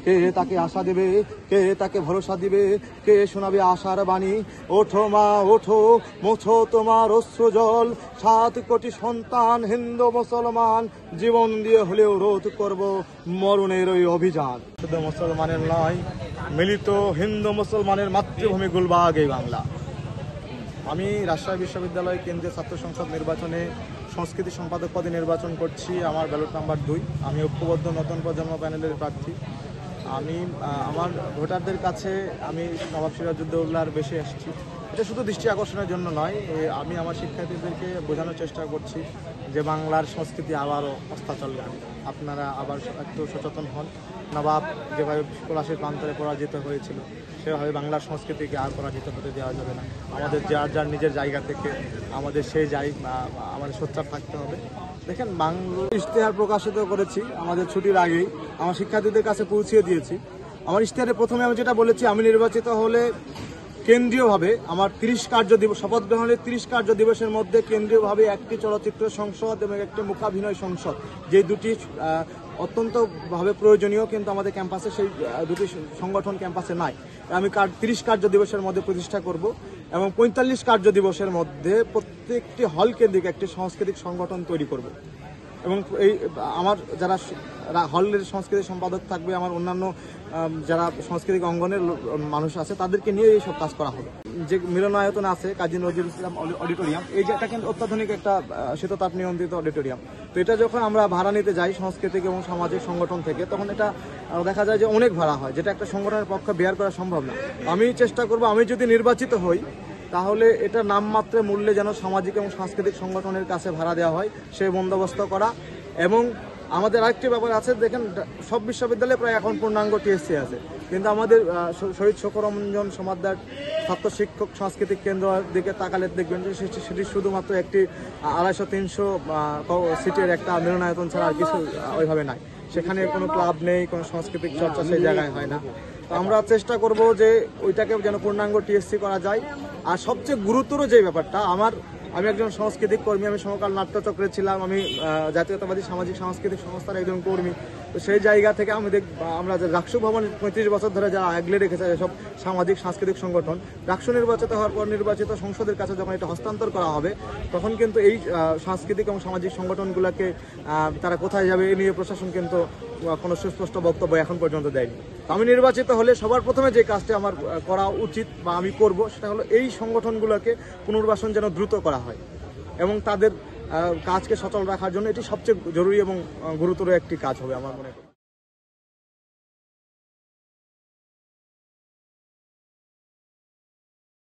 কে তাকে আশা দেবে, কে তাকে ভরসা দিবে, কে শোনাবে আশার বাণী। ওঠো মা ওঠো, মোছো তোমার অশ্রু জল, 7 কোটি সন্তান হিন্দু মুসলমান জীবন দিয়ে হলেও রোধ করব মরণের ওই অভিযান। শুধু মুসলমানের নয়, মিলিত হিন্দু মুসলমানের মাতৃভূমি গুলবাগ এই বাংলা। আমি রাজশাহী বিশ্ববিদ্যালয় কেন্দ্রীয় ছাত্র সংসদ নির্বাচনে সংস্কৃতি সম্পাদক পদে নির্বাচন করছি। আমার ব্যালট নাম্বার 2। আমি ঐক্যবদ্ধ নতুন প্রজন্ম প্যানেলের প্রার্থী। আমি আমার ভোটারদের কাছে আমি নবাব সিরাজউদ্দৌলার বেশি এসেছি। এটা শুধু দৃষ্টি আকর্ষণের জন্য নয়, আমি আমার শিক্ষার্থীদেরকে বোঝানোর চেষ্টা করছি যে বাংলার সংস্কৃতি আবারও অস্তাচল গান। আপনারা আবার একটু সচেতন হন। নবাব যেভাবে পলাশীর প্রান্তরে পরাজিত হয়েছিল, সেভাবে বাংলার সংস্কৃতিকে আর পরাজিত হতে দেওয়া যাবে না। আমাদের যার যার নিজের জায়গা থেকে আমাদের সেই আমাদের সোচ্চার থাকতে হবে। দেখেন, বাংলা ইশতেহার প্রকাশিত করেছি আমাদের ছুটির আগেই, আমার শিক্ষার্থীদের কাছে পৌঁছিয়ে দিয়েছি। আমার ইশতেহারে প্রথমে আমি যেটা বলেছি, আমি নির্বাচিত হলে কেন্দ্রীয়ভাবে আমার 30 কার্য দিবস, শপথ গ্রহণের 30 কার্য দিবসের মধ্যে কেন্দ্রীয়ভাবে একটি চলচ্চিত্র সংসদ এবং একটি মুখাভিনয় সংসদ, যে দুটি অত্যন্তভাবে প্রয়োজনীয়, কিন্তু আমাদের ক্যাম্পাসে সেই দুটি সংগঠন ক্যাম্পাসে নাই। আমি 30 কার্য দিবসের মধ্যে প্রতিষ্ঠা করব এবং 45 কার্য দিবসের মধ্যে প্রত্যেকটি হল কেন্দ্রিক একটি সাংস্কৃতিক সংগঠন তৈরি করব। এবং এই আমার যারা হলের সংস্কৃতি সম্পাদক থাকবে, আমার অন্যান্য যারা সাংস্কৃতিক অঙ্গনের মানুষ আছে, তাদেরকে নিয়ে এই সব কাজ করা হবে। যে মিলনায়তন আছে কাজী নজরুল ইসলাম অডিটোরিয়াম, এই যে এটা কিন্তু অত্যাধুনিক একটা শীততাপ নিয়ন্ত্রিত অডিটোরিয়াম। তো এটা যখন আমরা ভাড়া নিতে যাই সাংস্কৃতিক এবং সামাজিক সংগঠন থেকে, তখন এটা দেখা যায় যে অনেক ভাড়া হয়, যেটা একটা সংগঠনের পক্ষে বেয়ার করা সম্ভব না। আমি চেষ্টা করব, আমি যদি নির্বাচিত হই, তাহলে এটা নামমাত্র মূল্যে যেন সামাজিক এবং সাংস্কৃতিক সংগঠনের কাছে ভাড়া দেওয়া হয়, সেই বন্দোবস্ত করা। এবং আমাদের আরেকটি ব্যাপার আছে, দেখেন সব বিশ্ববিদ্যালয়ে প্রায় এখন পূর্ণাঙ্গ টিএসসি আছে, কিন্তু আমাদের শহীদ শোকরঞ্জন সমাদদার ছাত্র শিক্ষক সাংস্কৃতিক কেন্দ্র দিকে তাকালে দেখবেন যে সেটি শুধুমাত্র একটি 250-300 সিটের একটা মিলনায়তন ছাড়া আর কিছু ওইভাবে নাই। সেখানে কোনো ক্লাব নেই, কোনো সাংস্কৃতিক চর্চা সেই জায়গায় হয় না। তো আমরা চেষ্টা করব যে ওইটাকে যেন পূর্ণাঙ্গ টিএসসি করা যায়। আর সবচেয়ে গুরুতর যে ব্যাপারটা, আমি একজন সাংস্কৃতিক কর্মী, আমি সমকাল নাট্যচক্রে ছিলাম, আমি জাতীয়তাবাদী সামাজিক সাংস্কৃতিক সংস্থার একজন কর্মী। তো সেই জায়গা থেকে আমরা রাকসু ভবন 35 বছর ধরে যা আগলে রেখেছে এসব সামাজিক সাংস্কৃতিক সংগঠন, রাকসু নির্বাচিত হওয়ার পর নির্বাচিত সংসদের কাছে যখন এটা হস্তান্তর করা হবে, তখন কিন্তু এই সাংস্কৃতিক এবং সামাজিক সংগঠনগুলোকে তারা কোথায় যাবে এ নিয়ে প্রশাসন কিন্তু কোনো সুস্পষ্ট বক্তব্য এখন পর্যন্ত দেয়নি। আমি নির্বাচিত হলে সবার প্রথমে যে কাজটি আমার করা উচিত বা আমি করব, সেটা হলো এই সংগঠনগুলোকে পুনর্বাসন যেন দ্রুত করা হয় এবং তাদের কাজকে সচল রাখার জন্য এটি সবচেয়ে জরুরি এবং গুরুতর একটি কাজ হবে আমার মনে হয়।